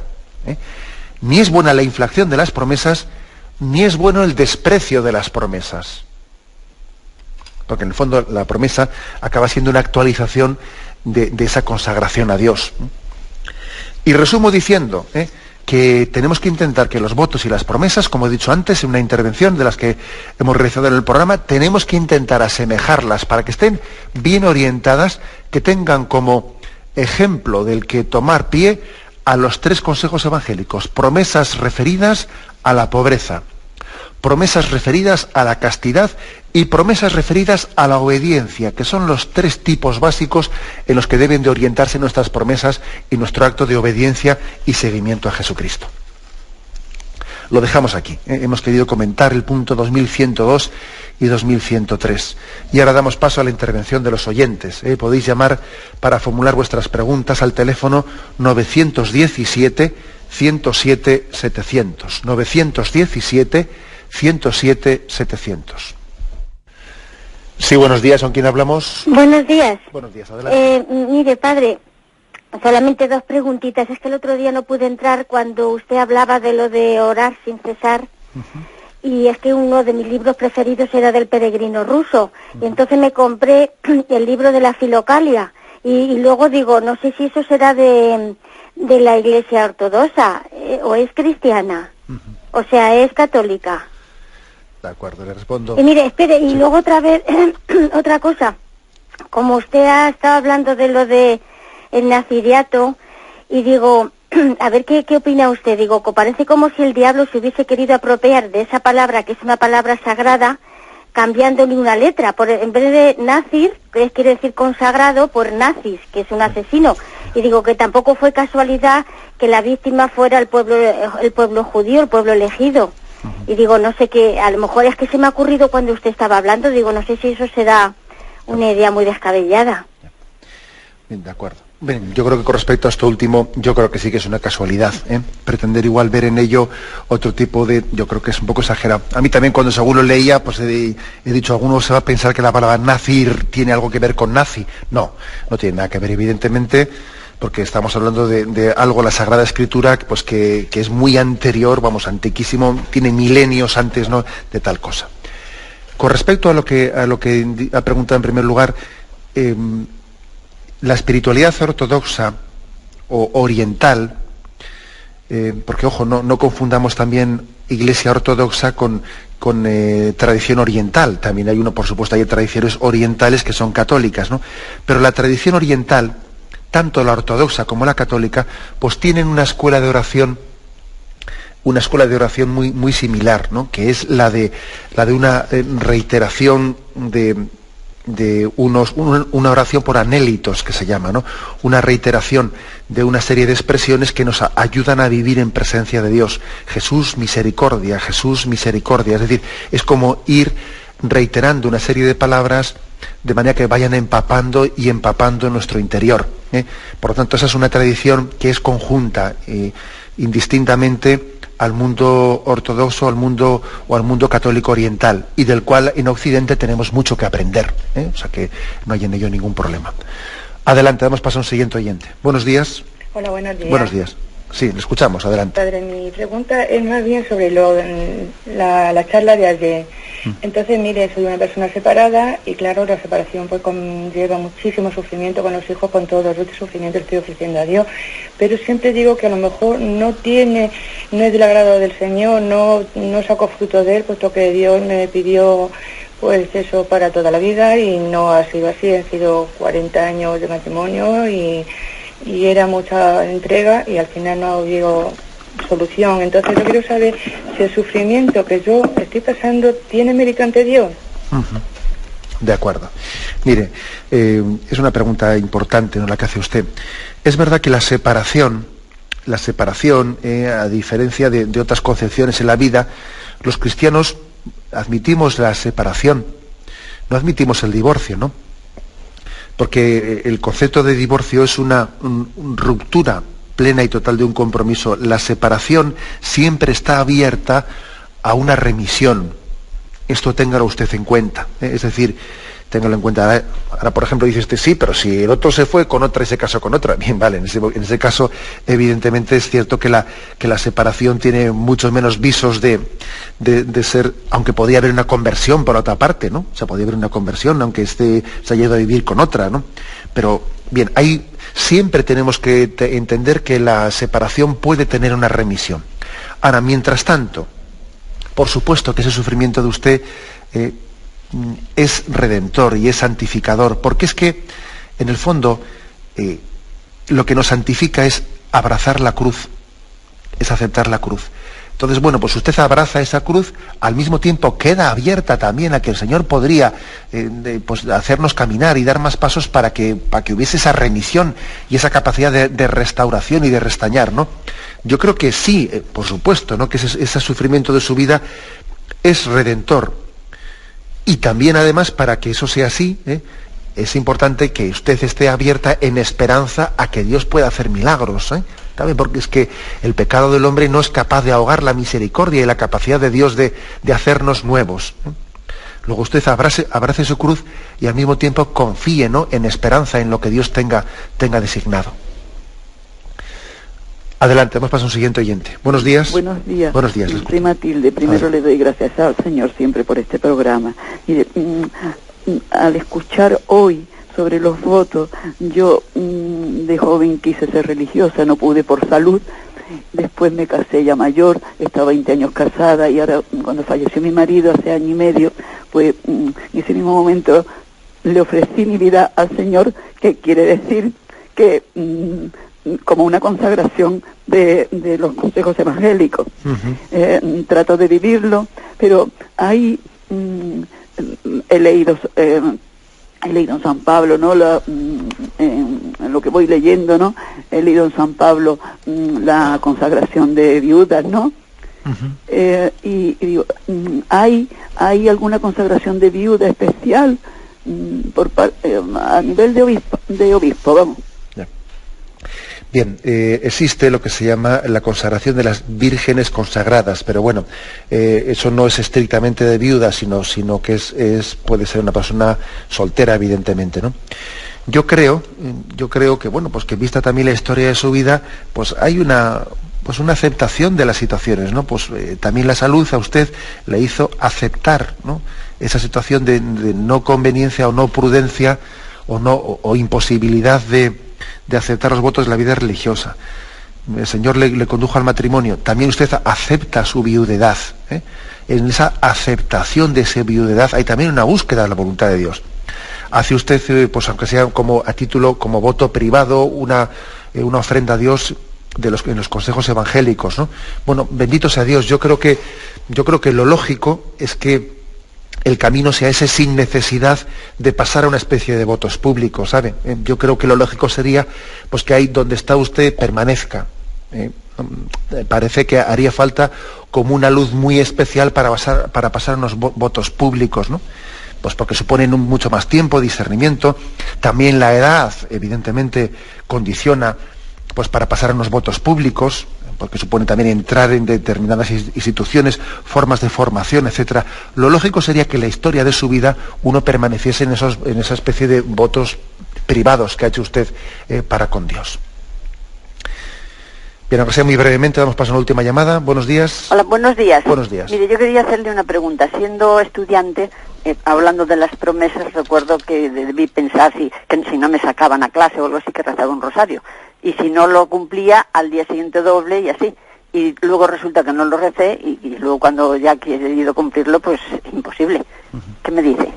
Speaker 1: Ni es buena la inflación de las promesas, ni es bueno el desprecio de las promesas. Porque en el fondo la promesa acaba siendo una actualización de esa consagración a Dios. Y resumo diciendo que tenemos que intentar que los votos y las promesas, como he dicho antes en una intervención de las que hemos realizado en el programa, tenemos que intentar asemejarlas para que estén bien orientadas, que tengan como ejemplo del que tomar pie a los 3 consejos evangélicos: promesas referidas a la pobreza, promesas referidas a la castidad y promesas referidas a la obediencia, que son los 3 tipos básicos en los que deben de orientarse nuestras promesas y nuestro acto de obediencia y seguimiento a Jesucristo. Lo dejamos aquí. Hemos querido comentar el punto 2102 y 2103. Y ahora damos paso a la intervención de los oyentes. Podéis llamar para formular vuestras preguntas al teléfono 917-107-700. 917-107-700. Sí, buenos días. ¿Con quién hablamos?
Speaker 2: Buenos días.
Speaker 1: Buenos días, adelante.
Speaker 2: Mire, padre, solamente 2 preguntitas. Es que el otro día no pude entrar cuando usted hablaba de lo de orar sin cesar. Y es que uno de mis libros preferidos era del peregrino ruso. Y entonces me compré el libro de la Filocalia. Y luego digo, no sé si eso será de la Iglesia Ortodoxa o es cristiana. O sea, es católica.
Speaker 1: De acuerdo, le respondo.
Speaker 2: Y mire, espere, y luego otra vez, otra cosa. Como usted ha estado hablando de lo de el naziriato, y digo, a ver qué opina usted. Digo, que parece como si el diablo se hubiese querido apropiar de esa palabra, que es una palabra sagrada, cambiándole una letra. En vez de nazir, que quiere decir consagrado, por nazis, que es un asesino. Y digo que tampoco fue casualidad que la víctima fuera el pueblo judío, el pueblo elegido. Y digo, no sé qué, a lo mejor es que se me ha ocurrido cuando usted estaba hablando, digo, no sé si eso será una idea muy descabellada.
Speaker 1: Bien, de acuerdo. Bien, yo creo que con respecto a esto último, yo creo que sí que es una casualidad, pretender igual ver en ello otro tipo de... Yo creo que es un poco exagerado. A mí también cuando según lo leía, pues he dicho, alguno se va a pensar que la palabra nazir tiene algo que ver con nazi. No tiene nada que ver, evidentemente, porque estamos hablando de algo, la Sagrada Escritura, pues que es muy anterior, antiquísimo, tiene milenios antes, ¿no?, de tal cosa. Con respecto a lo que ha preguntado en primer lugar, la espiritualidad ortodoxa o oriental, porque ojo, no confundamos también Iglesia ortodoxa con tradición oriental. También hay por supuesto, hay tradiciones orientales que son católicas, ¿no? Pero la tradición oriental, tanto la ortodoxa como la católica, pues tienen una escuela de oración muy, muy similar, ¿no?, que es la de una reiteración de una oración por anélitos, que se llama, ¿no?, una reiteración de una serie de expresiones que nos ayudan a vivir en presencia de Dios. Jesús, misericordia, Jesús, misericordia. Es decir, es como ir reiterando una serie de palabras de manera que vayan empapando en nuestro interior. Por lo tanto, esa es una tradición que es conjunta, indistintamente al mundo ortodoxo, al mundo católico oriental, y del cual en Occidente tenemos mucho que aprender, ¿eh? O sea que no hay en ello ningún problema. Adelante, damos paso a un siguiente oyente. Buenos días.
Speaker 3: Hola, buenos días.
Speaker 1: Buenos días. Sí, le escuchamos, adelante.
Speaker 3: Padre, mi pregunta es más bien sobre la charla de ayer. Entonces, mire, soy una persona separada y claro, la separación pues conlleva muchísimo sufrimiento con los hijos, con todo este sufrimiento estoy ofreciendo a Dios, pero siempre digo que a lo mejor no es del agrado del Señor, no saco fruto de él, puesto que Dios me pidió pues eso para toda la vida y no ha sido así, han sido 40 años de matrimonio y era mucha entrega y al final no ha habido solución. Entonces yo quiero saber si el sufrimiento que yo estoy pasando tiene mérito ante Dios.
Speaker 1: De acuerdo. Mire, es una pregunta importante, ¿no?, la que hace usted. Es verdad que la separación, a diferencia de otras concepciones en la vida, los cristianos admitimos la separación, no admitimos el divorcio, ¿no? Porque el concepto de divorcio es una ruptura plena y total de un compromiso. La separación siempre está abierta a una remisión. Esto téngalo usted en cuenta, ¿eh? Es decir, téngalo en cuenta. Ahora, por ejemplo, dice usted, sí, pero si el otro se fue con otra y se casó con otra. Bien, vale, en ese caso, evidentemente es cierto que la separación tiene muchos menos visos de ser, aunque podría haber una conversión por otra parte, ¿no? O sea, podría haber una conversión, aunque se haya ido a vivir con otra, ¿no? Pero, bien, siempre tenemos que entender que la separación puede tener una remisión. Ahora, mientras tanto, por supuesto que ese sufrimiento de usted es redentor y es santificador, porque es que, en el fondo, lo que nos santifica es abrazar la cruz, es aceptar la cruz. Entonces, bueno, pues usted abraza esa cruz, al mismo tiempo queda abierta también a que el Señor podría pues hacernos caminar y dar más pasos para que hubiese esa remisión y esa capacidad de restauración y de restañar, ¿no? Yo creo que sí, por supuesto, ¿no?, que ese sufrimiento de su vida es redentor. Y también, además, para que eso sea así, es importante que usted esté abierta en esperanza a que Dios pueda hacer milagros, ¿Sabe? Porque es que el pecado del hombre no es capaz de ahogar la misericordia y la capacidad de Dios de hacernos nuevos. Luego usted abrace su cruz y al mismo tiempo confíe, ¿no?, en esperanza en lo que Dios tenga designado. Adelante, vamos a pasar a un siguiente oyente. Buenos días.
Speaker 4: Buenos días.
Speaker 1: Buenos días.
Speaker 4: Soy Matilde. Primero le doy gracias al Señor siempre por este programa. Mire, al escuchar hoy sobre los votos, yo de joven quise ser religiosa, no pude por salud. Después me casé ya mayor, estaba 20 años casada y ahora cuando falleció mi marido hace año y medio, pues en ese mismo momento le ofrecí mi vida al Señor, que quiere decir que como una consagración de los consejos evangélicos. Trato de vivirlo, pero hay he leído en San Pablo, ¿no?, en lo que voy leyendo, ¿no?, he leído en San Pablo la consagración de viudas, ¿no? Y digo, ¿hay alguna consagración de viuda especial a nivel de obispo, vamos?
Speaker 1: Bien, existe lo que se llama la consagración de las vírgenes consagradas, pero bueno, eso no es estrictamente de viuda, sino que puede ser una persona soltera, evidentemente, ¿no? Yo creo que, bueno, pues que vista también la historia de su vida, pues hay una aceptación de las situaciones, ¿no? Pues también la salud a usted le hizo aceptar, ¿no?, esa situación de no conveniencia o no prudencia o imposibilidad de aceptar los votos de la vida religiosa. El Señor le condujo al matrimonio. También usted acepta su viudedad. En esa aceptación de esa viudedad hay también una búsqueda de la voluntad de Dios. Hace usted, pues aunque sea como a título, como voto privado, una ofrenda a Dios en los consejos evangélicos, ¿no? Bueno, bendito sea Dios. Yo creo que lo lógico es que el camino sea ese sin necesidad de pasar a una especie de votos públicos, ¿sabe? Yo creo que lo lógico sería pues que ahí donde está usted permanezca. Parece que haría falta como una luz muy especial para pasar unos votos públicos, ¿no? Pues porque suponen mucho más tiempo, discernimiento. También la edad, evidentemente, condiciona pues para pasar unos votos públicos, porque supone también entrar en determinadas instituciones, formas de formación, etcétera. Lo lógico sería que en la historia de su vida uno permaneciese en esa especie de votos privados que ha hecho usted para con Dios. Bien, aunque sea muy brevemente, damos paso a la última llamada. Buenos días.
Speaker 5: Hola, buenos días.
Speaker 1: Buenos días.
Speaker 5: Mire, yo quería hacerle una pregunta. Siendo estudiante, hablando de las promesas, recuerdo que debí pensar que si no me sacaban a clase o algo así, que rezaba un rosario. Y si no lo cumplía, al día siguiente doble y así. Y luego resulta que no lo recé y luego cuando ya he querido cumplirlo, pues imposible. ¿Qué me dice?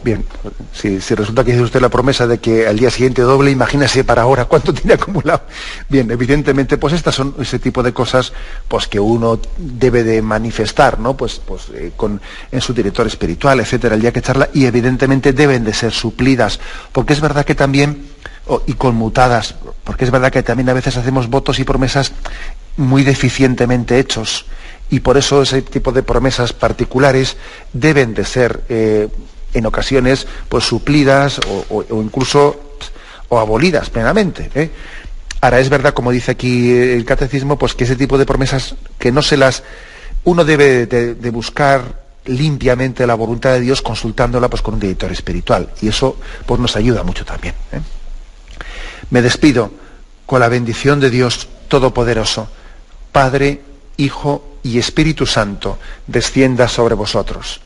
Speaker 1: Bien, si resulta que dice usted la promesa de que al día siguiente doble, imagínese para ahora cuánto tiene acumulado. Bien, evidentemente, pues estas son ese tipo de cosas pues que uno debe de manifestar, ¿no? En su director espiritual, etcétera, el día que charla, y evidentemente deben de ser suplidas, porque es verdad que también, y conmutadas, porque es verdad que también a veces hacemos votos y promesas muy deficientemente hechos, y por eso ese tipo de promesas particulares deben de ser en ocasiones pues suplidas o incluso abolidas plenamente. Ahora es verdad, como dice aquí el catecismo, pues que ese tipo de promesas que uno debe de buscar limpiamente la voluntad de Dios, consultándola pues con un director espiritual, y eso pues nos ayuda mucho también. Me despido con la bendición de Dios Todopoderoso, Padre, Hijo y Espíritu Santo, descienda sobre vosotros.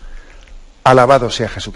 Speaker 1: Alabado sea Jesucristo.